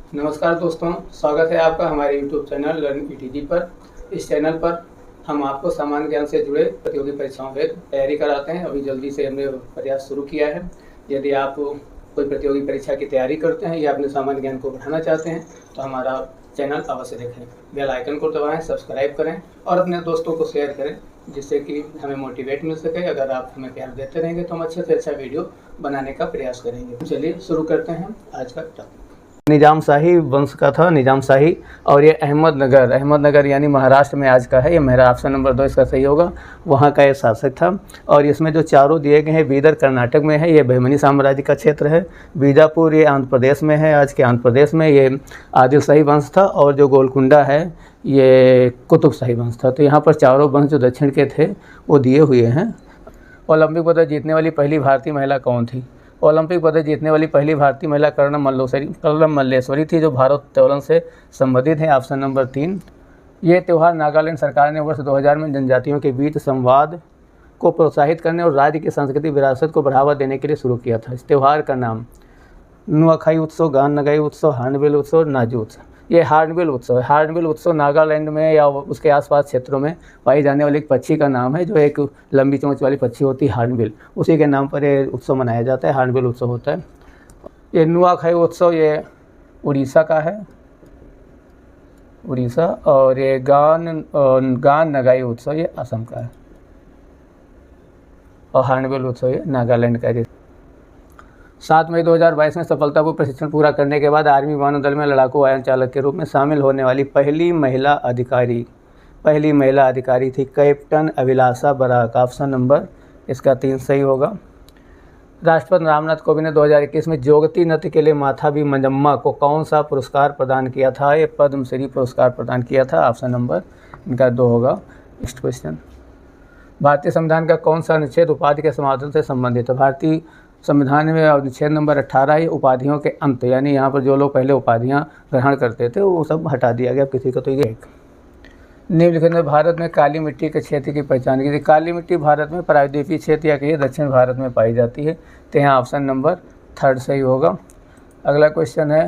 नमस्कार दोस्तों, स्वागत है आपका हमारे YouTube चैनल लर्न ईटीजी पर। इस चैनल पर हम आपको सामान्य ज्ञान से जुड़े प्रतियोगी परीक्षाओं की तैयारी कराते हैं। अभी जल्दी से हमने प्रयास शुरू किया है। यदि आप कोई प्रतियोगी परीक्षा की तैयारी करते हैं या अपने सामान्य ज्ञान को बढ़ाना चाहते हैं तो हमारा चैनल अवश्य देखें। बेल आइकन को दबाएं, सब्सक्राइब करें और अपने दोस्तों को शेयर करें, जिससे कि हमें मोटिवेट मिल सके। अगर आप हमें प्यार देते रहेंगे तो हम अच्छे से अच्छा वीडियो बनाने का प्रयास करेंगे। चलिए शुरू करते हैं आज का टॉपिक। निजाम शाही वंश का था, निजाम शाही, और ये अहमदनगर यानी महाराष्ट्र में आज का है। ये मेरा ऑप्शन नंबर 2 इसका सही होगा। वहाँ का ये शासक था। और इसमें जो चारों दिए गए हैं, बीदर कर्नाटक में है, ये बहमनी साम्राज्य का क्षेत्र है। बीजापुर ये आंध्र प्रदेश में है, आज के आंध्र प्रदेश में। ये आदिल शाही वंश था। और जो गोलकुंडा है ये कुतुब शाही वंश था। तो यहाँ पर चारों वंश जो दक्षिण के थे वो दिए हुए हैं। ओलंपिक पदक जीतने वाली पहली भारतीय महिला कौन थी? ओलंपिक पदक जीतने वाली पहली भारतीय महिला कर्णम मल्लेश्वरी थी, जो भारोत्तोलन से संबंधित है। Option number 3। ये त्यौहार नागालैंड सरकार ने वर्ष 2000 में जनजातियों के बीच संवाद को प्रोत्साहित करने और राज्य की सांस्कृतिक विरासत को बढ़ावा देने के लिए शुरू किया था। इस त्यौहार का नाम नुआखाई उत्सव, गान नगाई उत्सव, हार्नबिल उत्सव और नाजू उत्सव। ये हार्नबिल उत्सव है। हार्नबिल उत्सव नागालैंड में या उसके आसपास क्षेत्रों में पाई जाने वाली एक पक्षी का नाम है, जो एक लंबी चोंच वाली पक्षी होती है, हार्नबिल। उसी के नाम पर ये उत्सव मनाया जाता है, हार्नबिल उत्सव होता है। ये नुआखाई उत्सव ये उड़ीसा का है, उड़ीसा। और ये गान नगाई उत्सव ये असम का है। और हार्नबिल उत्सव ये नागालैंड का है। 7 मई 2022 में सफलतापूर्वक प्रशिक्षण पूरा करने के बाद आर्मी विमानन दल में लड़ाकू वाहन चालक के रूप में शामिल होने वाली पहली महिला अधिकारी थी कैप्टन अभिलाषा बराक। ऑप्शन नंबर इसका 3 सही होगा। राष्ट्रपति रामनाथ कोविंद ने 2021 में जोगती नृत्य के लिए माथाभी मंजम्मा को कौन सा पुरस्कार प्रदान किया था? ये पद्मश्री पुरस्कार प्रदान किया था। ऑप्शन नंबर इनका 2 होगा। नेक्स्ट क्वेश्चन, भारतीय संविधान का कौन सा अनुच्छेद उपाधि के समाधान से संबंधित है? भारतीय संविधान में अनुच्छेद नंबर 18 ये उपाधियों के अंत, यानी यहाँ पर जो लोग पहले उपाधियाँ ग्रहण करते थे वो सब हटा दिया गया किसी को। तो ये एक निम्नलिखित में भारत में काली मिट्टी के क्षेत्र की पहचान की थी। काली मिट्टी भारत में प्रायद्वीपीय क्षेत्र या कहिए दक्षिण भारत में पाई जाती है। तो यहाँ ऑप्शन नंबर 3 सही होगा। अगला क्वेश्चन है,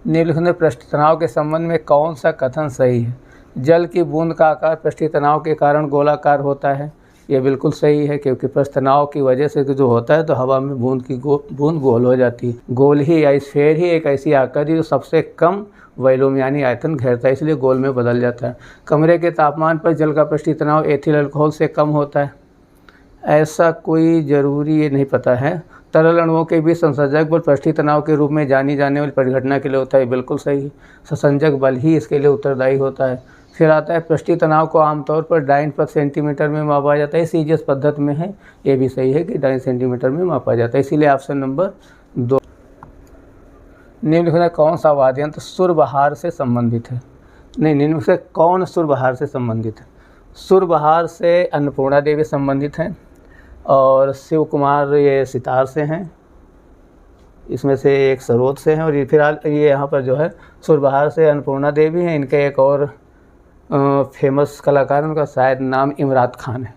निम्नलिखित में पृष्ठ तनाव के संबंध में कौन सा कथन सही है? जल की बूंद का आकार पृष्ठीय तनाव के कारण गोलाकार होता है। ये बिल्कुल सही है, क्योंकि पृष्ठ तनाव की वजह से जो होता है तो हवा में बूंद गोल हो जाती है। गोल ही या स्फेयर ही एक ऐसी आकृति जो सबसे कम वॉल्यूम यानी आयतन घेरता है, इसलिए गोल में बदल जाता है। कमरे के तापमान पर जल का पृष्ठीय तनाव एथिल अल्कोहल से कम होता है। ऐसा कोई ज़रूरी ये नहीं पता है। तरल अणुओं के बीच संसर्जक बल पृष्ठीय तनाव के रूप में जानी जाने वाली परिघटना के लिए होता है। बिल्कुल सही है। संसर्जक बल ही इसके लिए उत्तरदायी होता है। फिर आता है, पृष्ठीय तनाव को आमतौर पर डाइन प्रति सेंटीमीटर में मापा जाता है। सीजीएस पद्धति में है। ये भी सही है कि डाइन सेंटीमीटर में मापा जाता है, इसीलिए ऑप्शन नंबर 2। निम्नलिखित में कौन सा वाद्ययंत्र सुरबहार से संबंधित है? निम्नलिखित से कौन सुरबहार से संबंधित है? सुरबहार से अन्नपूर्णा देवी संबंधित हैं और शिव कुमार ये सितार से हैं। इसमें से एक सरोद से हैं। और ये फिलहाल ये यहाँ पर जो है सुरबहार से अन्नपूर्णा देवी हैं। इनके एक और फेमस कलाकार, उनका शायद नाम इमरात खान है।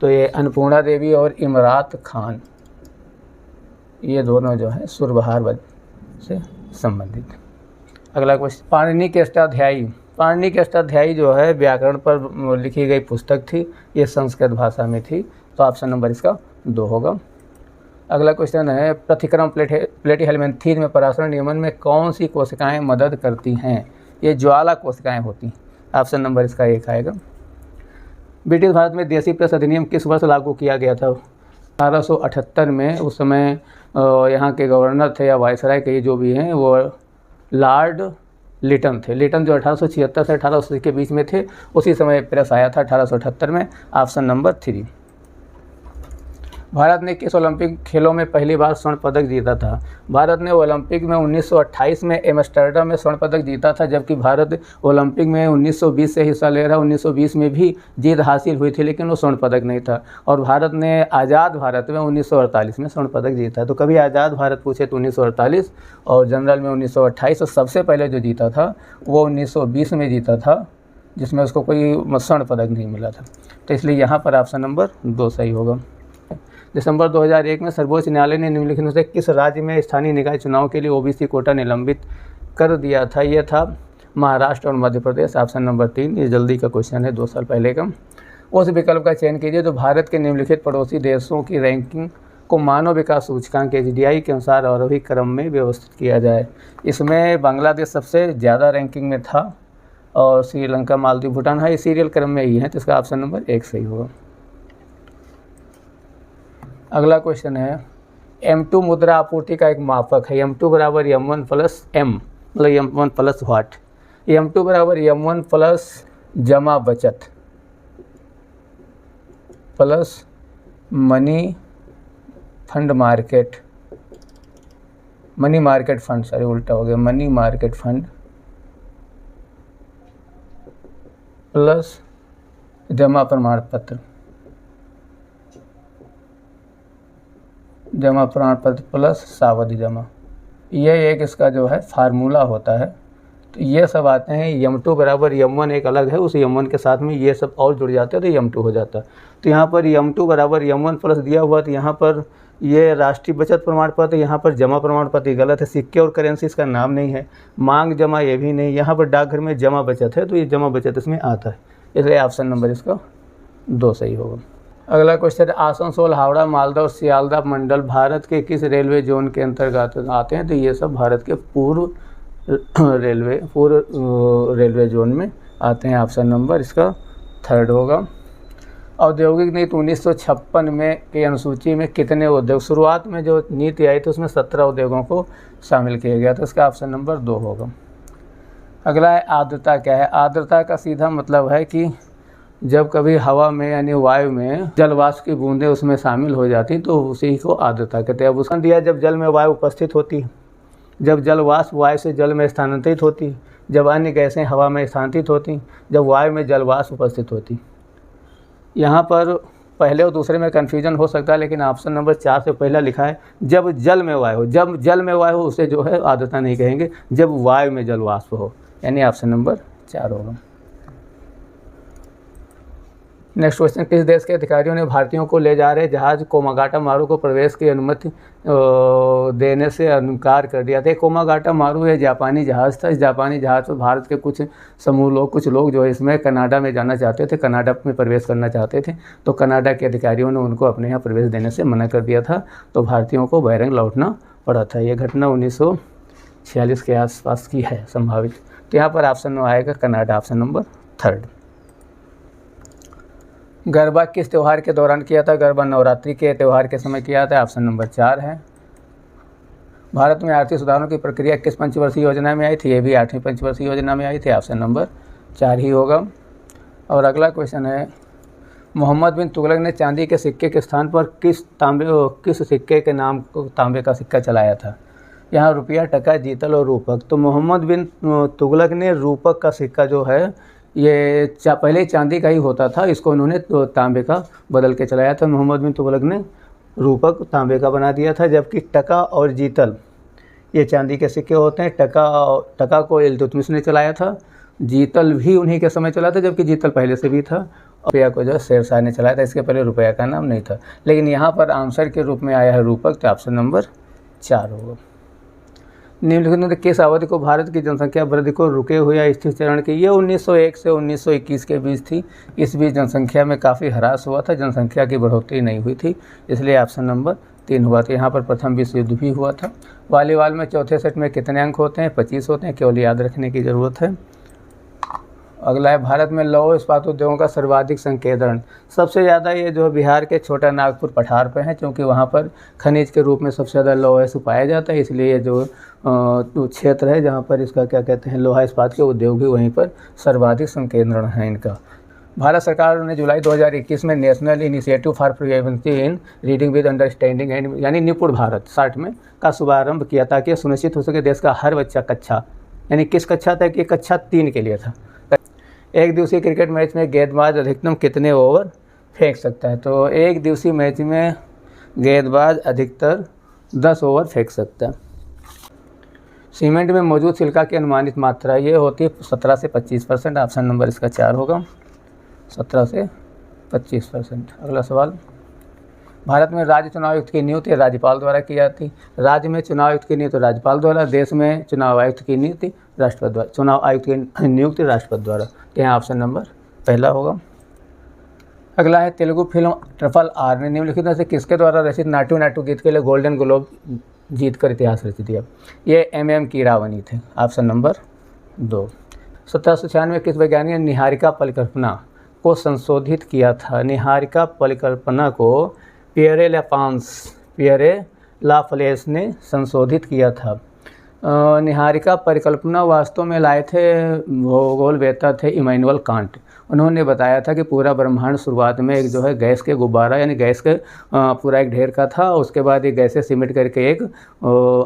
तो ये अन्नपूर्णा देवी और इमरात खान ये दोनों जो है सुरबहार से संबंधित। अगला क्वेश्चन, पाणिनि के अष्टाध्यायी जो है व्याकरण पर लिखी गई पुस्तक थी। ये संस्कृत भाषा में थी। तो ऑप्शन नंबर इसका 2 होगा। अगला क्वेश्चन है, प्रतिक्रम प्लेटिहेल्मिंथेन में परासरण नियमन में कौन सी कोशिकाएं मदद करती हैं? ये ज्वाला कोशिकाएं होती हैं। ऑप्शन नंबर इसका 1 आएगा। ब्रिटिश भारत में देसी प्रेस अधिनियम किस वर्ष लागू किया गया था? 1878 में। उस समय यहाँ के गवर्नर थे या वायसराय के जो भी हैं वो लॉर्ड लिटन थे। लिटन जो 1876 से 1880 के बीच में थे, उसी समय प्रेस आया था 1878 में। Option number 3। भारत ने किस ओलंपिक खेलों में पहली बार स्वर्ण पदक जीता था? भारत ने ओलंपिक में 1928 में एम्स्टर्डम में स्वर्ण पदक जीता था, जबकि भारत ओलंपिक में 1920 से हिस्सा ले रहा। 1920 में भी जीत हासिल हुई थी, लेकिन वो स्वर्ण पदक नहीं था। और भारत ने आज़ाद भारत में 1948 में स्वर्ण पदक जीता। तो कभी आज़ाद भारत पूछे तो 1948 और जनरल में 1928। और सबसे पहले जो जीता था वो 1920 में जीता था, जिसमें उसको कोई स्वर्ण पदक नहीं मिला था। तो इसलिए यहाँ पर ऑप्शन नंबर 2 सही होगा। दिसंबर 2001 में सर्वोच्च न्यायालय ने निम्नलिखित में से किस राज्य में स्थानीय निकाय चुनाव के लिए ओबीसी कोटा निलंबित कर दिया था, ये था महाराष्ट्र और मध्य प्रदेश। ऑप्शन नंबर 3, ये जल्दी का क्वेश्चन है, 2 साल पहले का। उस विकल्प का चयन कीजिए जो भारत के निम्नलिखित पड़ोसी देशों की रैंकिंग को मानव विकास सूचकांक HDI के अनुसार आरोही क्रम में व्यवस्थित किया जाए। इसमें बांग्लादेश सबसे ज़्यादा रैंकिंग में था और श्रीलंका, मालदीव, भूटान है सीरियल क्रम में ही है, तो इसका ऑप्शन नंबर 1 सही होगा। अगला क्वेश्चन है, M2 मुद्रा आपूर्ति का एक मापक है। M2 बराबर M1 प्लस M, मतलब M1 प्लस व्हाट। M2 बराबर M1 प्लस जमा बचत plus money fund market, money market fund, sorry उल्टा हो गया, मनी मार्केट फंड प्लस जमा प्रमाण पत्र, जमा प्रमाण पत्र प्लस सावधि जमा, ये एक इसका जो है फार्मूला होता है। तो ये सब आते हैं। M2 बराबर M1 एक अलग है, उस M1 के साथ में ये सब और जुड़ जाते हैं तो M2 हो जाता है। तो यहाँ पर M2 बराबर M1 प्लस दिया हुआ, तो यहाँ पर ये राष्ट्रीय बचत प्रमाण पत्र, यहाँ पर जमा प्रमाण पत्र गलत है। सिक्के और करेंसी इसका नाम नहीं है। मांग जमा ये भी नहीं, यहाँ पर डाकघर में जमा बचत है, तो ये जमा बचत इसमें आता है, इसलिए ऑप्शन नंबर इसका 2 सही होगा। अगला क्वेश्चन, आसनसोल, हावड़ा, मालदा और सियालदा मंडल भारत के किस रेलवे जोन के अंतर्गत आते हैं? तो ये सब भारत के पूर्व रेलवे जोन में आते हैं। ऑप्शन नंबर इसका 3 होगा। औद्योगिक नीति 1956 में की अनुसूची में कितने उद्योग, शुरुआत में जो नीति आई थी उसमें 17 उद्योगों को शामिल किया गया, तो इसका ऑप्शन नंबर 2 होगा। अगला है, आर्द्रता क्या है? आर्द्रता का सीधा मतलब है कि जब कभी हवा में यानी वायु में जलवाष्प की बूंदें उसमें शामिल हो जाती तो उसी को आर्द्रता कहते हैं। अब उसका दिया, जब जल में वायु उपस्थित होती, जब जलवाष्प वायु से जल में स्थानांतरित होती, जब अन्य गैसें हवा में स्थानांतरित होती, जब वायु में जलवाष्प उपस्थित होती। यहाँ पर पहले और दूसरे में कन्फ्यूजन हो सकता है, लेकिन ऑप्शन नंबर 4 से पहला लिखा है जब जल में वायु हो। जब जल में वायु हो उसे जो है आर्द्रता नहीं कहेंगे, जब वायु में जलवाष्प हो, यानी ऑप्शन नंबर 4 होगा। नेक्स्ट क्वेश्चन, किस देश के अधिकारियों ने भारतीयों को ले जा रहे जहाज कोमागाटा मारू को प्रवेश की अनुमति देने से इनकार कर दिया था? कोमागाटा मारू ये जापानी जहाज़ था। इस जापानी जहाज़ पर भारत के कुछ समूह लोग, कुछ लोग जो है इसमें कनाडा में जाना चाहते थे, कनाडा में प्रवेश करना चाहते थे, तो कनाडा के अधिकारियों ने उनको अपने यहाँ प्रवेश देने से मना कर दिया था, तो भारतीयों को बहरंग लौटना पड़ा था। ये घटना 1946 के आसपास की है संभावित। तो यहाँ पर ऑप्शन में आएगा कनाडा, ऑप्शन नंबर 3। गरबा किस त्यौहार के दौरान किया था? गरबा नवरात्रि के त्यौहार के समय किया था, ऑप्शन नंबर 4 है। भारत में आर्थिक सुधारों की प्रक्रिया किस पंचवर्षीय योजना में आई थी? ये भी 8वीं पंचवर्षीय योजना में आई थी, ऑप्शन नंबर 4 ही होगा। और अगला क्वेश्चन है, मोहम्मद बिन तुगलक ने चांदी के सिक्के के स्थान पर किस सिक्के के नाम को तांबे का सिक्का चलाया था? यहाँ रुपया, टका, जीतल और रूपक। तो मोहम्मद बिन तुगलक ने रूपक का सिक्का जो है ये पहले चांदी का ही होता था, इसको उन्होंने तांबे का बदल के चलाया था। मोहम्मद बिन तुगलक ने रूपक तांबे का बना दिया था, जबकि टका और जीतल ये चांदी के सिक्के होते हैं। टका को इल्तुतमिश ने चलाया था, जीतल भी उन्हीं के समय चला था, जबकि जीतल पहले से भी था। और रुपया को जो शेर शाह ने चलाया था, इसके पहले रुपया का नाम नहीं था, लेकिन यहाँ पर आंसर के रूप में आया है रूपक, तो ऑप्शन नंबर 4 होगा। निम्नलिखित में किस अवधि को भारत की जनसंख्या वृद्धि को रुके हुए या स्थिर चरण की? ये 1901 से 1921 के बीच थी। इस बीच जनसंख्या में काफ़ी ह्रास हुआ था, जनसंख्या की बढ़ोतरी नहीं हुई थी, इसलिए ऑप्शन नंबर 3 हुआ था। यहाँ पर प्रथम विश्व युद्ध भी हुआ था। वॉलीबॉल में चौथे सेट में कितने अंक होते हैं? 25 होते हैं, केवल याद रखने की ज़रूरत है। अगला है, भारत में लौह इस्पात उद्योगों का सर्वाधिक संकेंद्रण सबसे ज़्यादा ये जो बिहार के छोटा नागपुर पठार पे है, क्योंकि वहाँ पर खनिज के रूप में सबसे ज़्यादा लौह पाया जाता है, इसलिए ये जो क्षेत्र है जहाँ पर इसका क्या कहते हैं लोहा इस्पात के उद्योग भी वहीं पर सर्वाधिक संकेंद्रण है इनका। भारत सरकार ने जुलाई 2021 में national initiative for fluency in reading with understanding and यानी निपुण भारत शॉर्ट में का शुभारंभ किया, ताकि सुनिश्चित हो सके देश का हर बच्चा कक्षा, यानी किस कक्षा तक? कि कक्षा 3 के लिए था। एक दिवसीय क्रिकेट मैच में गेंदबाज अधिकतम कितने ओवर फेंक सकता है? तो एक दिवसीय मैच में गेंदबाज अधिकतर 10 ओवर फेंक सकता है। सीमेंट में मौजूद सिलिका की अनुमानित मात्रा ये होती है 17 से 25%, ऑप्शन नंबर इसका 4 होगा, 17 से 25%। अगला सवाल, भारत में राज्य चुनाव आयुक्त की नियुक्ति राज्यपाल द्वारा की जाती। राज्य में चुनाव आयुक्त की नियुक्ति राज्यपाल द्वारा, देश में चुनाव आयुक्त की नियुक्ति राष्ट्रपति द्वारा, चुनाव आयुक्त की नियुक्ति राष्ट्रपति द्वारा। तो यहाँ ऑप्शन नंबर पहला होगा। अगला है तेलुगु फिल्म ट्रिपल आर ने निम्नलिखित में से किसके द्वारा रचित नाटू नाटू गीत के लिए गोल्डन ग्लोब जीत कर इतिहास रच दिया। ये एम कीरावनी थे। Option number 2। 1796 में किस वैज्ञानिक ने निहारिका परिकल्पना को संशोधित किया था। निहारिका परिकल्पना को पियरे लाप्लास ने संशोधित किया था। निहारिका परिकल्पना वास्तव में लाए थे भूगोलवेत्ता थे इमैनुअल कांट। उन्होंने बताया था कि पूरा ब्रह्मांड शुरुआत में एक जो है गैस के गुब्बारा यानी गैस के पूरा एक ढेर का था। उसके बाद ये गैसें सिमट करके एक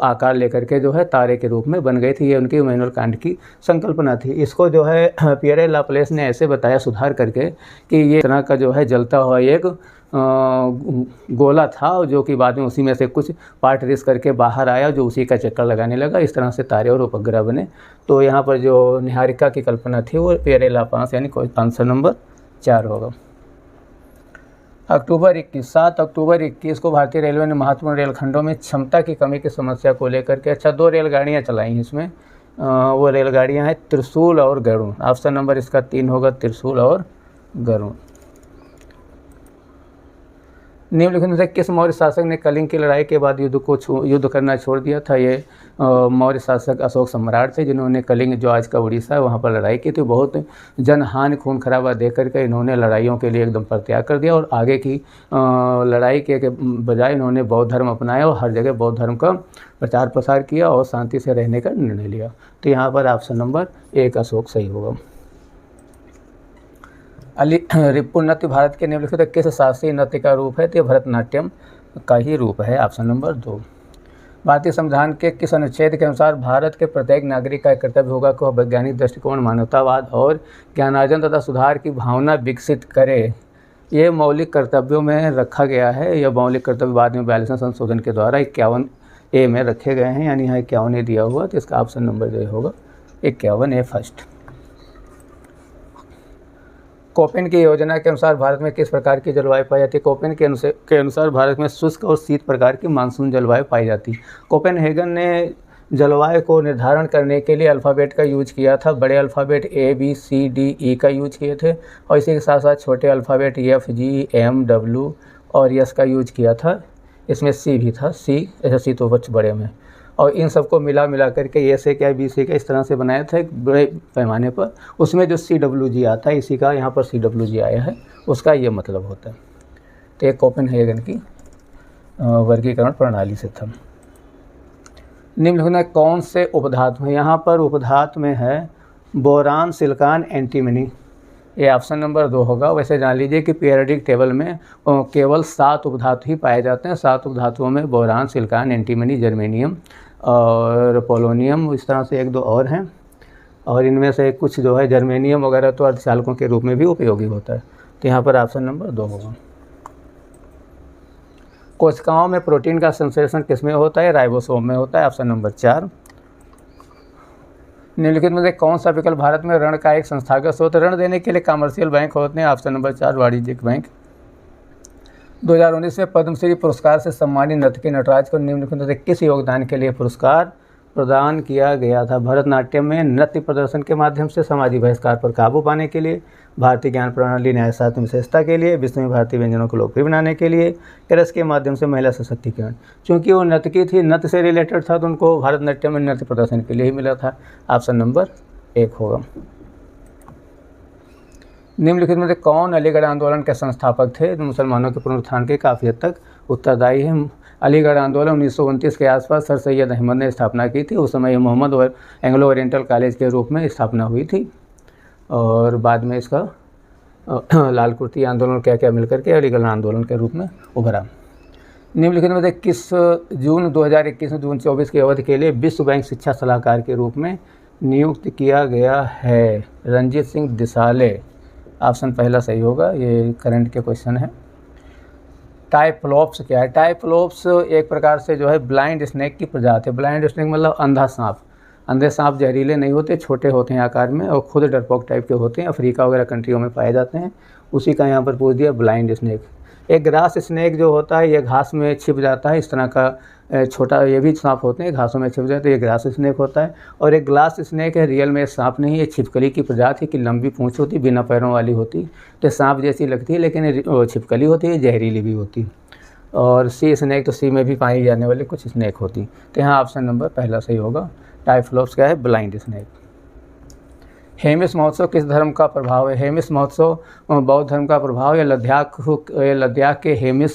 आकार लेकर के जो है तारे के रूप में बन गई थी। ये उनकी इमैनुअल कांट की संकल्पना थी। इसको जो है पियरे लाप्लास ने ऐसे बताया सुधार करके कि ये तरह का जो है जलता हुआ एक गोला था जो कि बाद में उसी में से कुछ पार्ट रिस करके बाहर आया जो उसी का चक्कर लगाने लगा। इस तरह से तारे और उपग्रह बने। तो यहाँ पर जो निहारिका की कल्पना थी वो पियरे लाप्लास यानी आंसर नंबर 4 होगा। 7 अक्टूबर 21 को भारतीय रेलवे ने महत्वपूर्ण रेलखंडों में क्षमता की कमी की समस्या को लेकर के 2 रेलगाड़ियाँ चलाई हैं। इसमें वो रेलगाड़ियाँ हैं त्रिशूल और गरुड़। ऑप्शन नंबर इसका 3 होगा, त्रिशूल और गरुड़। निम्नलिखित में से किस मौर्य शासक ने कलिंग की लड़ाई के बाद युद्ध करना छोड़ दिया था। ये मौर्य शासक अशोक सम्राट थे जिन्होंने कलिंग जो आज का उड़ीसा है वहाँ पर लड़ाई की थी। बहुत जनहानि खून खराबा दे करके इन्होंने लड़ाइयों के लिए एकदम परित्याग कर दिया और आगे की लड़ाई के बजाय इन्होंने बौद्ध धर्म अपनाया और हर जगह बौद्ध धर्म का प्रचार प्रसार किया और शांति से रहने का निर्णय लिया। तो यहाँ पर ऑप्शन नंबर 1 अशोक सही होगा। रिपु नृत्य भारत के निम्नलिखित किस शास्त्रीय नृत्य का रूप है। तो भरतनाट्यम का ही रूप है। Option number 2। भारतीय संविधान के किस अनुच्छेद के अनुसार भारत के प्रत्येक नागरिक का कर्तव्य होगा कि वह वैज्ञानिक दृष्टिकोण, मानवतावाद और ज्ञानार्जन तथा सुधार की भावना विकसित करे। ये मौलिक कर्तव्यों में रखा गया है। यह मौलिक कर्तव्य बाद में 42वें संशोधन के द्वारा 51A में रखे गए हैं, यानी यहाँ 51A दिया हुआ। तो इसका ऑप्शन नंबर जो होगा 51A फर्स्ट। कोपेन की योजना के अनुसार भारत में किस प्रकार की जलवायु पाई जाती है। कोपेन के अनुसार भारत में शुष्क और शीत प्रकार की मानसून जलवायु पाई जाती है। कोपेनहेगन ने जलवायु को निर्धारण करने के लिए अल्फ़ाबेट का यूज किया था। बड़े अल्फ़ाबेट ABCDE का यूज किए थे और इसी के साथ साथ छोटे अल्फ़ाबेट FGMW और S का यूज किया था। इसमें C भी था, C तो बच्चे बड़े में, और इन सबको मिला करके ए से क्या बी से क्या इस तरह से बनाया था एक बड़े पैमाने पर। उसमें जो CWG आता है, इसी का यहाँ पर CWG आया है, उसका ये मतलब होता है। तो एक कोपेनहेगन की वर्गीकरण प्रणाली से था। निम्नलिखित में कौन से उपधातु हैं। यहाँ पर उपधातु में है बोरान, सिलिकॉन, एंटीमनी। ये ऑप्शन नंबर 2 होगा। वैसे जान लीजिए कि पीरियोडिक टेबल में केवल 7 उपधातु ही पाए जाते हैं। 7 उपधातुओं में बोरान, सिलिकॉन, एंटीमनी, जर्मेनियम और पोलोनियम, इस तरह से 1-2 और हैं। और इनमें से कुछ जो है जर्मेनियम वगैरह तो अर्धचालकों के रूप में भी उपयोगी होता है। तो यहाँ पर ऑप्शन नंबर 2 होगा। कोशिकाओं में प्रोटीन का संश्लेषण किसमें होता है। राइबोसोम में होता है। Option number 4। निम्नलिखित में से कौन सा विकल्प भारत में ऋण का एक संस्थागत स्रोत। ऋण देने के लिए कमर्शियल बैंक होते हैं। ऑप्शन नंबर 4 वाणिज्यिक बैंक। 2019 में पद्मश्री पुरस्कार से सम्मानित नर्तकी नटराज को निम्नलिखित में से किस योगदान के लिए पुरस्कार प्रदान किया गया था। भरतनाट्यम में नृत्य प्रदर्शन के माध्यम से सामाजिक बहिष्कार पर काबू पाने के लिए, भारतीय ज्ञान प्रणाली न्यायशास्त्र विशेषता के लिए, विश्व में भारतीय व्यंजनों को लोकप्रिय बनाने के लिए, रस के माध्यम से महिला सशक्तिकरण। चूँकि वो नर्तकी थी, नृत्य से रिलेटेड था, तो उनको भारतनाट्यम में नृत्य प्रदर्शन के लिए ही मिला था। ऑप्शन नंबर 1 होगा। निम्नलिखित में से कौन अलीगढ़ आंदोलन के संस्थापक थे। मुसलमानों के पुनरुत्थान के काफ़ी हद तक उत्तरदायी है। अलीगढ़ आंदोलन 1929 के आसपास सर सैयद अहमद ने स्थापना की थी। उस समय मोहम्मद और एंग्लो ओरिएंटल कॉलेज के रूप में स्थापना हुई थी और बाद में इसका लाल कुर्ती आंदोलन क्या मिलकर के अलीगढ़ आंदोलन के रूप में उभरा। निम्नलिखित में से किस जून 2021 जून 24 की अवधि के लिए विश्व बैंक शिक्षा सलाहकार के रूप में नियुक्त किया गया है। रंजीत सिंह दिसाले। ऑप्शन पहला सही होगा। ये करंट के क्वेश्चन है। टाइफ्लोप्स क्या है। टाइफ्लोप्स एक प्रकार से जो है ब्लाइंड स्नेक की प्रजाति है। ब्लाइंड स्नेक मतलब अंधा सांप। अंधे सांप जहरीले नहीं होते, छोटे होते हैं आकार में और खुद डरपोक टाइप के होते हैं। अफ्रीका वगैरह कंट्रियों में पाए जाते हैं। उसी का यहाँ पर पूछ दिया ब्लाइंड स्नेक। एक ग्रास स्नेक जो होता है ये घास में छिप जाता है, इस तरह का छोटा ये भी सांप होते हैं, घासों में छिप जाते हैं, ये ग्रास स्नेक होता है। और एक ग्लास स्नेक है, रियल में सांप नहीं, ये छिपकली की प्रजाति की लंबी पूँछ होती, बिना पैरों वाली होती, तो सांप जैसी लगती है लेकिन छिपकली होती है, जहरीली भी होती। और सी स्नेक तो सी में भी पाई जाने वाली कुछ स्नेक होती। तो यहाँ ऑप्शन नंबर पहला सही होगा। टाइफ्लोप्स क्या है? Blind snake. हेमिस महोत्सव किस धर्म का प्रभाव है? हेमिस महोत्सव बौद्ध धर्म का प्रभाव है। लद्दाख के हेमिस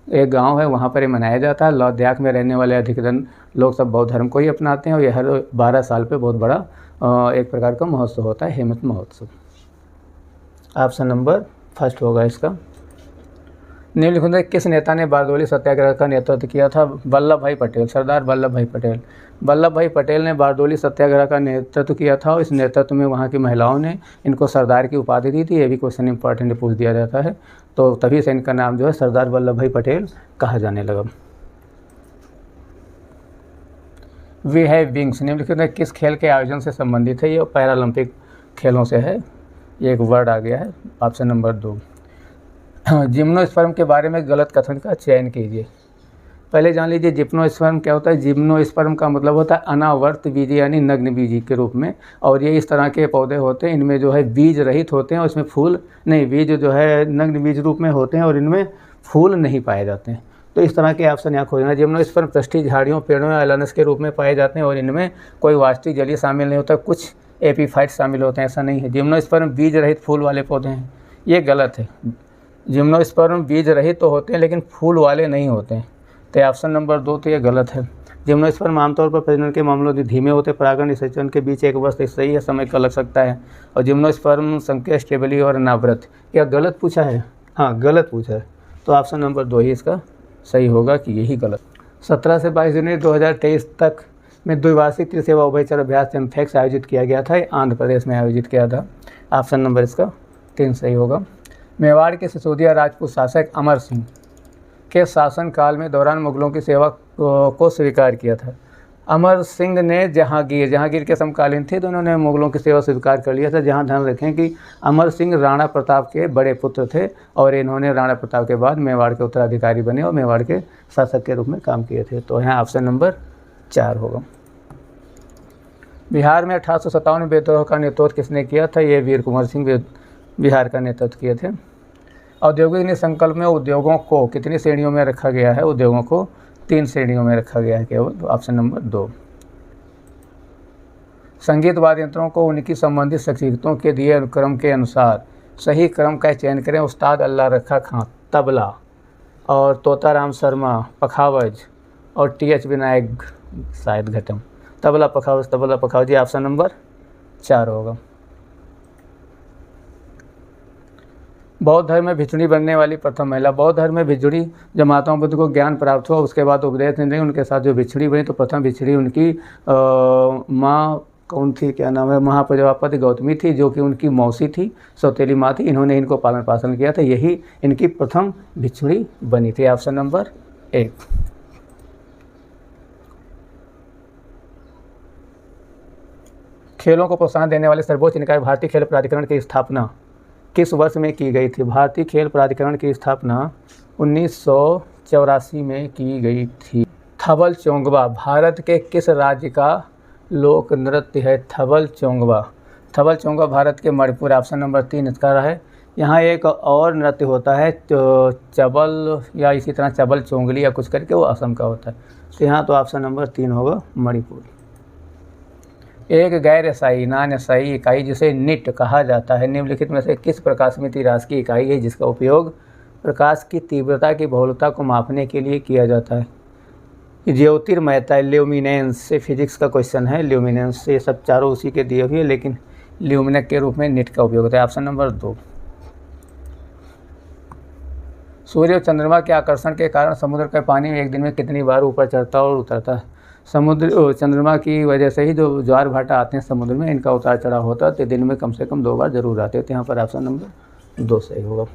एक गांव है, वहाँ पर ये मनाया जाता है। लद्दाख में रहने वाले अधिकतर लोग सब बौद्ध धर्म को ही अपनाते हैं और ये हर 12 साल पे बहुत बड़ा एक प्रकार का महोत्सव होता है, हेमिस महोत्सव। ऑप्शन नंबर फर्स्ट होगा इसका। निम्नलिखित में किस नेता ने बारदोली सत्याग्रह का नेतृत्व किया था? वल्लभ भाई पटेल, सरदार वल्लभ भाई पटेल। वल्लभ भाई पटेल ने बारदोली सत्याग्रह का नेतृत्व किया था और इस नेतृत्व में वहाँ की महिलाओं ने इनको सरदार की उपाधि दी थी। ये भी क्वेश्चन इंपॉर्टेंट पूछ दिया जाता है, तो तभी से इनका नाम जो है सरदार वल्लभ भाई पटेल कहा जाने लगा। वी हैव विंग्स निम्नलिखित में किस खेल के आयोजन से संबंधित है? ये पैरालंपिक खेलों से है, ये एक वर्ड आ गया है। Option number 2। जिम्नोस्पर्म के बारे में गलत कथन का चयन कीजिए। पहले जान लीजिए जिम्नोस्पर्म क्या होता है। जिम्नोस्पर्म का मतलब होता है अनावर्त बीजी यानी नग्न बीजी के रूप में, और ये इस तरह के पौधे होते हैं, इनमें जो है बीज रहित होते हैं और इसमें फूल नहीं, बीज जो है नग्न बीज रूप में होते हैं और इनमें फूल नहीं पाए जाते हैं। तो इस तरह के ऑप्शन यहाँ खोजना। जिम्नोस्पर्म पृष्ठीय झाड़ियों, पेड़ों या अलानस के रूप में पाए जाते हैं और इनमें कोई वास्तविक जलीय शामिल नहीं होता, कुछ एपीफाइट शामिल होते हैं, ऐसा नहीं है। जिम्नोस्पर्म बीज रहित फूल वाले पौधे हैं, ये गलत है। जिम्नोस्पर्म बीज रहित तो होते हैं लेकिन फूल वाले नहीं होते हैं, तो ऑप्शन नंबर 2 तो ये गलत है। जिम्नोस्पर्म आमतौर पर प्रजनन के मामलों में धीमे होते, परागण निषेचन के बीच 1 वर्ष सही है, समय का लग सकता है। और जिम्नोस्पर्म संकेत स्टेबली और अनावृत, क्या गलत पूछा है? हाँ गलत पूछा है, तो ऑप्शन नंबर 2 ही इसका सही होगा कि यही गलत। 17 से 22 जनवरी 2023 तक में द्विवार्षिक त्रिसेवा उभयचर अभ्यास एम्फेक्स आयोजित किया गया था, आंध्र प्रदेश में आयोजित किया था। ऑप्शन नंबर इसका 3 सही होगा। मेवाड़ के सिसोदिया राजपूत शासक अमर सिंह के शासनकाल में दौरान मुगलों की सेवा को स्वीकार किया था। अमर सिंह ने जहांगीर के समकालीन थे, तो उन्होंने मुगलों की सेवा स्वीकार कर लिया था। जहां ध्यान रखें कि अमर सिंह राणा प्रताप के बड़े पुत्र थे और इन्होंने राणा प्रताप के बाद मेवाड़ के उत्तराधिकारी बने और मेवाड़ के शासक के रूप में काम किए थे। तो यहाँ ऑप्शन नंबर 4 होगा। बिहार में 1857 में विद्रोह का नेतृत्व किसने किया था? ये वीर कुंवर सिंह बिहार का नेतृत्व किए थे। औद्योगिक संकल्प में उद्योगों को कितनी श्रेणियों में रखा गया है? उद्योगों को 3 श्रेणियों में रखा गया है केवल, ऑप्शन नंबर 2। संगीत वाद्य यंत्रों को उनकी संबंधित शख्सियतों के दिए क्रम के अनुसार सही क्रम का चयन करें। उस्ताद अल्लाह रखा खां तबला, और तोताराम शर्मा पखावज, और TH विनायक शायद घटम। तबला पखावज, ये ऑप्शन नंबर 4 होगा। बौद्ध धर्म में भिक्षुणी बनने वाली प्रथम महिला। बौद्ध धर्म में भिक्षुणी जब महात्मा बुद्ध को ज्ञान प्राप्त हुआ, उसके बाद उपदेश देने उनके साथ जो भिक्षुणी बनी, तो प्रथम भिक्षुणी उनकी माँ कौन थी, क्या नाम है, महाप्रजापति गौतमी थी, जो कि उनकी मौसी थी, सौतेली माँ थी। इन्होंने इनको पालन पोषण किया था, यही इनकी प्रथम भिक्षुणी बनी थी। Option number 1। खेलों को प्रोत्साहन देने वाले सर्वोच्च निकाय भारतीय खेल प्राधिकरण की स्थापना किस वर्ष में की गई थी? भारतीय खेल प्राधिकरण की स्थापना 1984 में की गई थी। थबल चोंगवा भारत के किस राज्य का लोक नृत्य है? थबल चोंगवा भारत के मणिपुर, ऑप्शन नंबर 3 इसका है। यहाँ एक और नृत्य होता है तो चबल या इसी तरह चबल चोंगली या कुछ करके, वो असम का होता है। तो यहाँ तो ऑप्शन नंबर 3 होगा, मणिपुर। एक गैर एसआई नॉन एसआई इकाई जिसे निट कहा जाता है, निम्नलिखित में से किस प्रकाशमिति राशि की इकाई है जिसका उपयोग प्रकाश की तीव्रता की बहुलता को मापने के लिए किया जाता है? ज्योतिर्मयता, ल्यूमिनेंस से फिजिक्स का क्वेश्चन है। ल्यूमिनेंस से सब चारों उसी के दिए हुए, लेकिन ल्यूमिनक के रूप में निट का उपयोग होता है। Option number 2। सूर्य और चंद्रमा के आकर्षण के कारण समुद्र का पानी एक दिन में कितनी बार ऊपर चढ़ता और उतरता है? चंद्रमा की वजह से ही जो ज्वार भाटा आते हैं समुद्र में, इनका उतार चढ़ाव होता है, तो दिन में कम से कम 2 बार जरूर आते हैं। तो यहाँ पर ऑप्शन नंबर 2 सही होगा।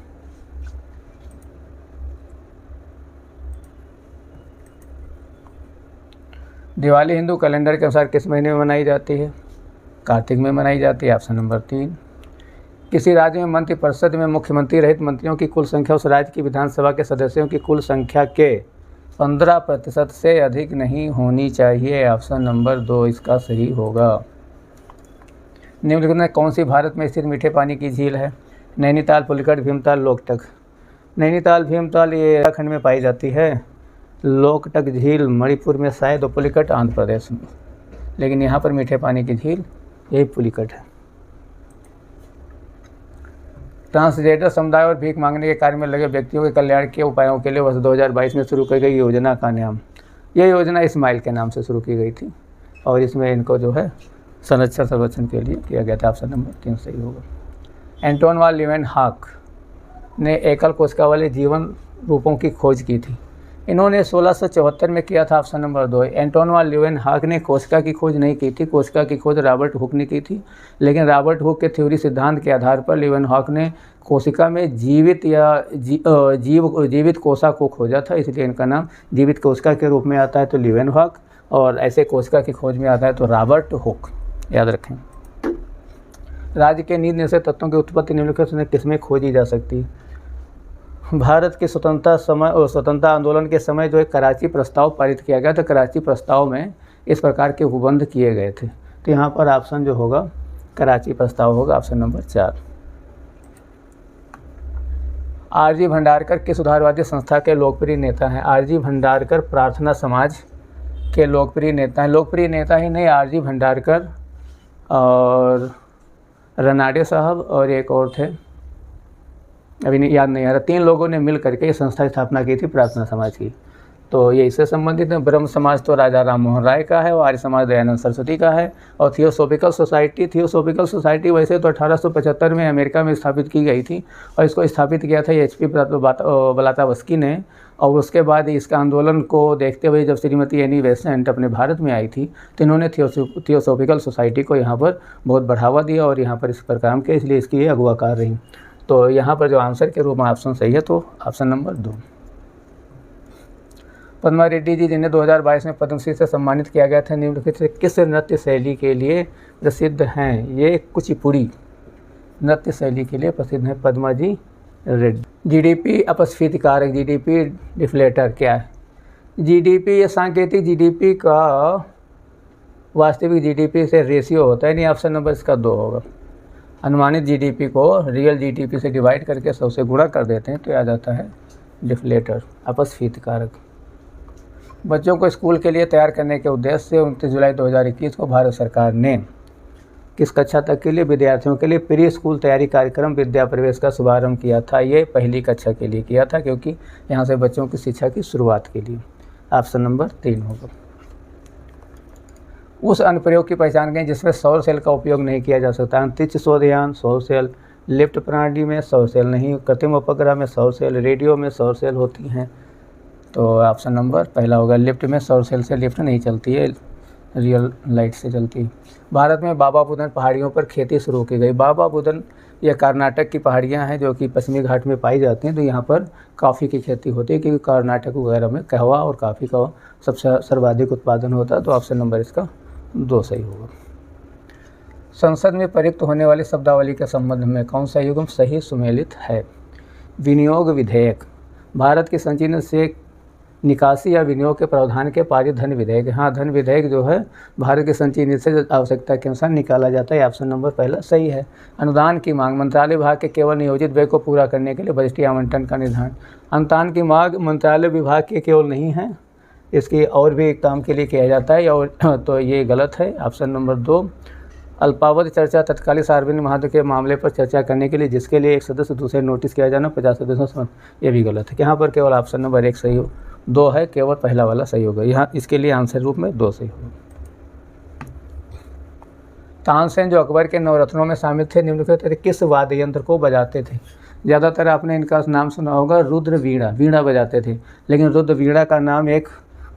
दिवाली हिंदू कैलेंडर के अनुसार किस महीने में मनाई जाती है? कार्तिक में मनाई जाती है, ऑप्शन नंबर 3। किसी राज्य में मंत्रिपरिषद में मुख्यमंत्री रहित मंत्रियों की कुल संख्या उस राज्य की विधानसभा के सदस्यों की कुल संख्या के 15% से अधिक नहीं होनी चाहिए। ऑप्शन नंबर 2 इसका सही होगा। निम्नलिखित में कौन सी भारत में स्थित मीठे पानी की झील है? नैनीताल, पुलिकट, भीमताल, लोकटक। नैनीताल, भीमताल ये उत्तराखंड में पाई जाती है। लोकटक झील मणिपुर में शायद, और पुलिकट आंध्र प्रदेश में। लेकिन यहाँ पर मीठे पानी की झील यही पुलिकट है। ट्रांसजेंडर समुदाय और भीख मांगने के कार्य में लगे व्यक्तियों के कल्याण के उपायों के लिए वर्ष 2022 में शुरू की गई योजना का नाम? यह योजना इस्माइल के नाम से शुरू की गई थी और इसमें इनको जो है संरक्षण के लिए किया गया था। ऑप्शन नंबर 3 सही होगा। एंटोन वान लीeuwenhoek ने एकल कोशिका वाले जीवन रूपों की खोज की थी। इन्होंने 1674 में किया था। Option number 2। एंटोन वान लीeuwenhoek ने कोशिका की खोज नहीं की थी, कोशिका की खोज रॉबर्ट हुक ने की थी। लेकिन रॉबर्ट हुक के थ्योरी सिद्धांत के आधार पर लीeuwenhoek ने कोशिका में जीवित कोशिका को खोजा था, इसलिए इनका नाम जीवित कोशिका के रूप में आता है तो लीeuwenhoek, और ऐसे कोशिका की खोज में आता है तो रॉबर्ट हुक। याद रखें। राज्य के नींद निषेध तत्वों की उत्पत्ति निम्नलिखित में किसमें खोजी जा सकती है? भारत के स्वतंत्रता आंदोलन के समय जो एक कराची प्रस्ताव पारित किया गया था, कराची प्रस्ताव में इस प्रकार के उपबंध किए गए थे। तो यहाँ पर ऑप्शन जो होगा कराची प्रस्ताव होगा। Option number 4। आरजी भंडारकर किस उदारवादी संस्था के लोकप्रिय नेता हैं? आरजी भंडारकर प्रार्थना समाज के लोकप्रिय नेता हैं। लोकप्रिय नेता ही नहीं, आरजी भंडारकर और रनाडे साहब और एक और थे, अभी नहीं याद नहीं आ रहा। 3 लोगों ने मिल करके ये संस्था की स्थापना की थी प्रार्थना समाज की। तो ये इससे संबंधित है। ब्रह्म समाज तो राजा राम मोहन राय का है, और आर्य समाज दयानंद सरस्वती का है। और थियोसॉफिकल सोसाइटी वैसे तो 1875 में अमेरिका में स्थापित की गई थी, और इसको स्थापित किया था एचपी ब्लातावस्की ने। और उसके बाद इसका आंदोलन को देखते हुए जब श्रीमती एनी बेसेंट अपने भारत में आई थी तो इन्होंने थियोसॉफिकल सोसाइटी को यहाँ पर बहुत बढ़ावा दिया और यहाँ पर इस पर काम किया, इसलिए इसकी ये अगुवाकार रही। तो यहाँ पर जो आंसर के रूप में ऑप्शन सही है तो ऑप्शन नंबर 2। पद्मा रेड्डी जी जिन्हें 2022 में पद्मश्री से सम्मानित किया गया था, निम्नलिखित से किस नृत्य शैली के लिए प्रसिद्ध हैं? ये कुचिपुड़ी नृत्य शैली के लिए प्रसिद्ध है पद्मा जी रेड्डी। जीडीपी अपस्फीति कारक, जीडीपी डिफ्लेटर क्या है? जीडीपी ये सांकेतिक जीडीपी का वास्तविक जीडीपी से रेशियो होता है, नहीं ऑप्शन नंबर इसका 2 होगा। अनुमानित जीडीपी को रियल जीडीपी से डिवाइड करके 100 से गुणा कर देते हैं तो आ जाता है डिफ्लेटर, अपस्फीति कारक। बच्चों को स्कूल के लिए तैयार करने के उद्देश्य से 29 जुलाई 2021 को भारत सरकार ने किस कक्षा तक के लिए विद्यार्थियों के लिए प्री स्कूल तैयारी कार्यक्रम विद्या प्रवेश का शुभारंभ किया था? ये पहली कक्षा के लिए किया था, क्योंकि यहाँ से बच्चों की शिक्षा की शुरुआत के लिए। ऑप्शन नंबर 3 होगा। उस अनुप्रयोग की पहचान करें जिसमें सौर सेल का उपयोग नहीं किया जा सकता। अंतरिक्ष शोधयान सौर सेल, लिफ्ट प्रणाली में सौर सेल नहीं, कृत्रिम उपग्रह में सौर सेल, रेडियो में सौर सेल होती हैं। तो ऑप्शन नंबर पहला होगा। लिफ्ट में सौर सेल से लिफ्ट नहीं चलती है, रियल लाइट से चलती है। भारत में बाबा बुदन पहाड़ियों पर खेती शुरू की गई। बाबा बुदन ये कर्नाटक की पहाड़ियाँ हैं जो कि पश्चिमी घाट में पाई जाती हैं। तो यहाँ पर कॉफ़ी की खेती होती है, क्योंकि कर्नाटक वगैरह में कहवा और कॉफ़ी का सबसे सर्वाधिक उत्पादन होता है। तो ऑप्शन नंबर इसका 2 सही होगा। संसद में प्रयुक्त होने वाली शब्दावली के संबंध में कौन सा युग्म सही सुमेलित है? विनियोग विधेयक, भारत की संचीन से निकासी या विनियोग के प्रावधान के पारित धन विधेयक। हाँ, धन विधेयक जो है भारत के संचीन से आवश्यकता के अनुसार निकाला जाता है। ऑप्शन नंबर पहला सही है। अनुदान की मांग, मंत्रालय विभाग के केवल नियोजित व्यय को पूरा करने के लिए बजटीय आवंटन का निर्धारण। अनुदान की मांग मंत्रालय विभाग के केवल नहीं है, इसकी और भी काम के लिए किया जाता है, और तो ये गलत है। Option number 2। अल्पावधि चर्चा, तत्कालीन सार्वजनिक महत्व के मामले पर चर्चा करने के लिए जिसके लिए एक सदस्य दूसरे नोटिस किया जाना 50 सदस्यों से, ये भी गलत है। यहाँ पर केवल ऑप्शन नंबर 1 सही हो, 2 है, केवल पहला वाला सही होगा। यहाँ इसके लिए आंसर रूप में 2 सही होगा। तानसेन जो अकबर के नवरत्नों में शामिल थे, निम्नलिखित किस वाद्य यंत्र को बजाते थे? ज़्यादातर आपने इनका नाम सुना होगा, रुद्र वीणा, वीणा बजाते थे। लेकिन रुद्र वीणा का नाम एक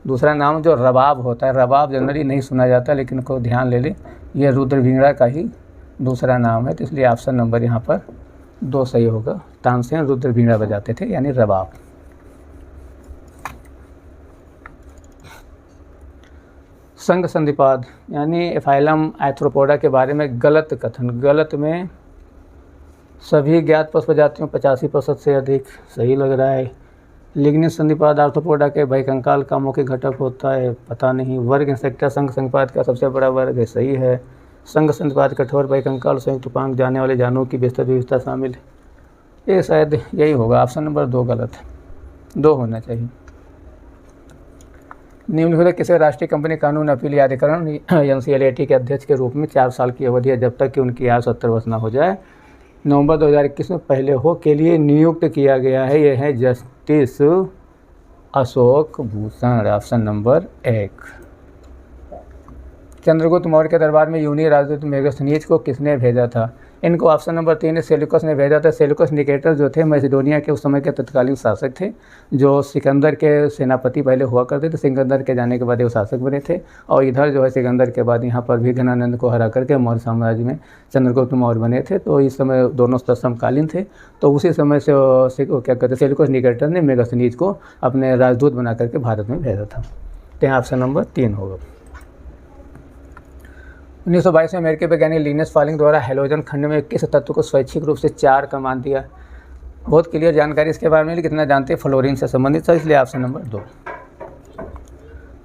दूसरा नाम जो रबाब होता है, रबाब जनरली नहीं सुना जाता, लेकिन को ध्यान ले ले, ये रुद्र वीणा का ही दूसरा नाम है। तो इसलिए ऑप्शन नंबर यहाँ पर 2 सही होगा। तानसेन रुद्र वीणा बजाते थे, यानी रबाब। संघ संधिपाद यानी एफाइलम आर्थ्रोपोडा के बारे में गलत कथन, गलत में सभी ज्ञात पशु प्रजातियों 85% से अधिक, सही लग रहा है। लिग्निन संधिपाद आर्थ्रोपोडा के भयकंकाल का मुख्य घटक होता है, पता नहीं। वर्ग इंसेक्टा संघ संधिपाद का सबसे बड़ा वर्ग है, सही है। संघ संधिपाद कठोर भयकंकाल संयुक्त उपांग जाने वाले जानवरों की विस्तृत विविधता शामिल है। ये शायद यही होगा, ऑप्शन नंबर 2 गलत है, 2 होना चाहिए। निम्नलिखित किसी राष्ट्रीय कंपनी कानून अपील यादीकरण NCLAT के अध्यक्ष के रूप में 4 साल की अवधि है, जब तक कि उनकी आयु 70 वर्ष न हो जाए, नवंबर 2021 में पहले हो के लिए नियुक्त किया गया है। यह है justice Ashok Bhushan, option number 1। Chandragupta Maurya के दरबार में यूनी राजदूत मेगास्थनीज को किसने भेजा था? इनको ऑप्शन नंबर 3 सेल्यूकस ने भेजा था। सेल्यूकस निकेटर जो थे मैसिडोनिया के उस समय के तत्कालीन शासक थे, जो सिकंदर के सेनापति पहले हुआ करते थे। सिकंदर के जाने के बाद वो शासक बने थे, और इधर जो है सिकंदर के बाद यहाँ पर भी घनानंद को हरा करके मौर्य साम्राज्य में चंद्रगुप्त मौर्य बने थे। तो इस समय दोनों समकालीन थे। तो उसी समय से क्या कहते हैं, सेल्यूकस निकेटर ने मेगास्थनीज को अपने राजदूत बना करके भारत में भेजा था। तो यहाँ ऑप्शन नंबर 3 होगा। 1922 में अमेरिकी वैज्ञानिक लिनस पॉलिंग द्वारा हैलोजन खंड में किस तत्व को स्वैच्छिक रूप से 4 का मान दिया? बहुत क्लियर जानकारी इसके बारे में, कितना जानते हैं, फ्लोरीन से संबंधित था, इसलिए ऑप्शन नंबर 2।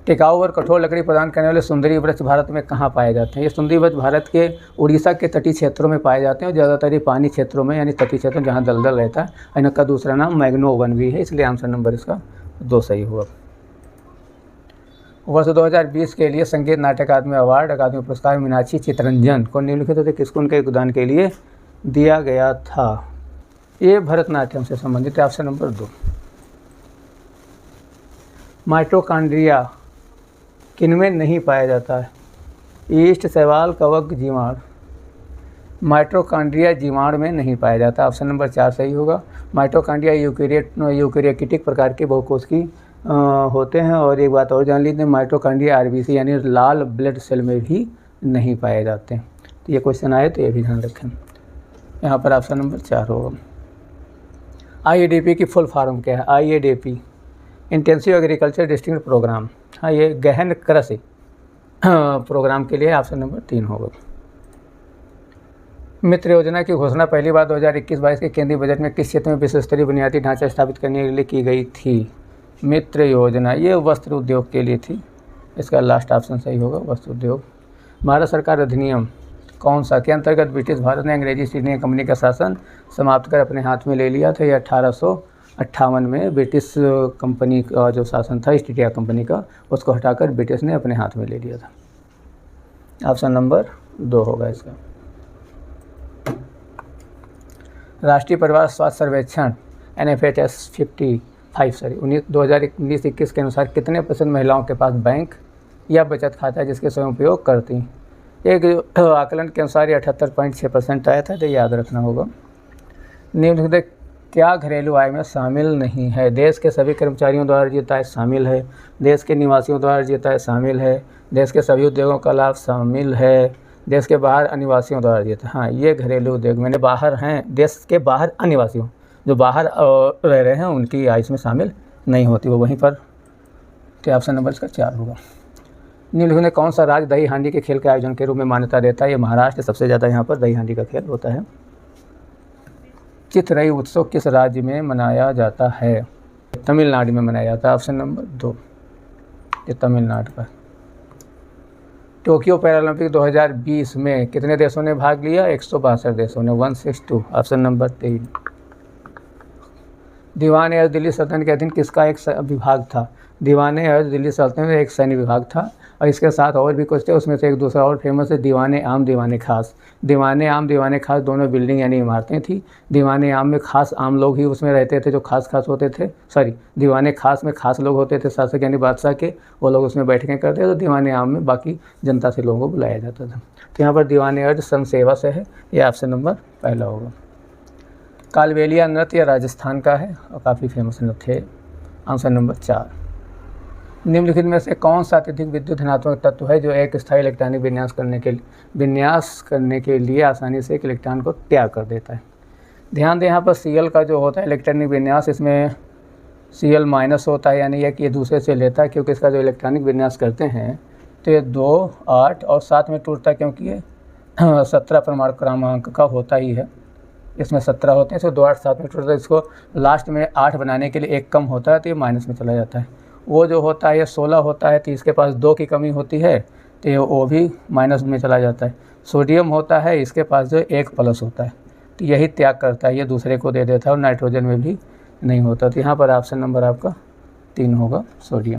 टिकाऊ और कठोर लकड़ी प्रदान करने वाले सुंदरी वृक्ष भारत में कहाँ पाए जाते हैं? ये सुंदरी वृक्ष भारत के उड़ीसा के तटीय क्षेत्रों में पाए जाते हैं, और ज़्यादातर ये पानी क्षेत्रों में, यानी तटीय क्षेत्रों जहाँ दलदल रहता है। इनका दूसरा नाम मैग्नोवन भी है, इसलिए आंसर नंबर इसका 2 सही हुआ। वर्ष 2020 के लिए संगीत नाटक अकादमी अवार्ड, अकादमी पुरस्कार मीनाक्षी चितरंजन को निम्नलिखित से किसको उनके योगदान के लिए दिया गया था? ये भरतनाट्यम से संबंधित है, ऑप्शन नंबर 2। माइटोकॉन्ड्रिया किनमें नहीं पाया जाता है? ईस्ट, शैवाल, कवक, जीवाणु। माइटोकॉन्ड्रिया जीवाणु में नहीं पाया जाता, ऑप्शन नंबर 4 सही होगा। माइटोकॉन्ड्रिया यूकेरियोटिक प्रकार के बहुकोशिकीय होते हैं। और एक बात और जान लीजिए, माइटोकॉन्ड्रिया RBC यानी लाल ब्लड सेल में भी नहीं पाए जाते हैं। तो ये क्वेश्चन आए तो ये भी ध्यान रखें। यहाँ पर ऑप्शन नंबर 4 होगा। IADP की फुल फॉर्म क्या है? IADP intensive agriculture district programme. हाँ, ये गहन कृषि प्रोग्राम के लिए ऑप्शन नंबर 3 होगा। मित्र योजना की घोषणा पहली बार 2021-22 के केंद्रीय बजट में किस क्षेत्र में विश्व स्तरीय बुनियादी ढांचा स्थापित करने के लिए की गई थी? मित्र योजना ये वस्त्र उद्योग के लिए थी, इसका लास्ट ऑप्शन सही होगा, वस्त्र उद्योग। भारत सरकार अधिनियम कौन सा के अंतर्गत ब्रिटिश भारत ने अंग्रेजी ईस्ट इंडिया कंपनी का शासन समाप्त कर अपने हाथ में ले लिया था? यह 1858 में ब्रिटिश कंपनी का जो शासन था ईस्ट इंडिया कंपनी का, उसको हटाकर ब्रिटिश ने अपने हाथ में ले लिया था। ऑप्शन नंबर 2 होगा इसका। राष्ट्रीय परिवार स्वास्थ्य सर्वेक्षण NFHS 2019-21 के अनुसार कितने % महिलाओं के पास बैंक या बचत खाता है जिसके स्वयं उपयोग करती हैं? एक आकलन के अनुसार ये 78.6% आया था, तो याद रखना होगा। निम्नलिखित क्या घरेलू आय में शामिल नहीं है? देश के सभी कर्मचारियों द्वारा अर्जित आय शामिल है, देश के निवासियों द्वारा अर्जित आय शामिल है, देश के सभी उद्योगों का लाभ शामिल है, देश के बाहर अनिवासियों द्वारा अर्जित। हाँ, ये घरेलू उद्योग मैंने बाहर हैं, देश के बाहर अनिवासियों जो बाहर रह रहे हैं उनकी आय इसमें शामिल नहीं होती, वो वहीं पर। तो ऑप्शन नंबर इसका 4 होगा। निम्नलिखित में कौन सा राज्य दही हांडी के खेल के आयोजन के रूप में मान्यता देता है? ये महाराष्ट्र, सबसे ज़्यादा यहाँ पर दही हांडी का खेल होता है। चिथरई उत्सव किस राज्य में मनाया जाता है? तमिलनाडु में मनाया जाता है, ऑप्शन नंबर 2, ये तमिलनाडु का। टोक्यो पैरालंपिक 2020 में कितने देशों ने भाग लिया? 162 देशों ने, 162, ऑप्शन नंबर 3। दीवान-ए-अर्ज दिल्ली सल्तनत के अधीन किसका एक विभाग था? दीवान-ए-अर्ज दिल्ली सल्तनत में एक सैन्य विभाग था, और इसके साथ और भी कुछ थे, उसमें से एक दूसरा और फेमस है दीवान-ए-आम, दीवान-ए-खास। दीवान-ए-आम, दीवान-ए-खास दोनों बिल्डिंग यानी इमारतें थी। दीवान-ए-आम में खास आम लोग ही उसमें रहते थे जो खास होते थे, दीवान-ए-खास में खास लोग होते थे, शासक यानी बादशाह के, वो लोग उसमें बैठकें करते थे। तो दीवान-ए-आम में बाकी जनता से लोगों को बुलाया जाता था। तो यहाँ पर दीवान-ए-अर्ज सन सेवा से है, ये ऑप्शन नंबर पहला होगा। कालबेलिया नृत्य राजस्थान का है और काफ़ी फेमस नृत्य है, आंसर नंबर 4। निम्नलिखित में से कौन सा अत्यधिक विद्युत धनात्मक तत्व है जो एक स्थायी इलेक्ट्रॉनिक विन्यास करने के लिए आसानी से एक इलेक्ट्रॉन को त्याग कर देता है? ध्यान दें यहाँ पर Cl का जो होता है इलेक्ट्रॉनिक विन्यास, इसमें Cl- होता है, यानी कि ये दूसरे से लेता है, क्योंकि इसका जो इलेक्ट्रॉनिक विन्यास करते हैं तो ये 2, 8 और 7 में टूटता है, क्योंकि ये 17 परमाणु क्रमांक का होता ही है। इसमें 17 होते हैं, इसको 2 8 7 में टोटल, इसको लास्ट में 8 बनाने के लिए 1 कम होता है तो ये माइनस में चला जाता है। वो जो होता है ये 16 होता है तो इसके पास 2 की कमी होती है तो वो भी माइनस में चला जाता है। सोडियम होता है, इसके पास जो 1 प्लस होता है तो यही त्याग करता है, ये दूसरे को दे देता है, और नाइट्रोजन में भी नहीं होता। तो यहाँ पर ऑप्शन नंबर आपका 3 होगा, सोडियम।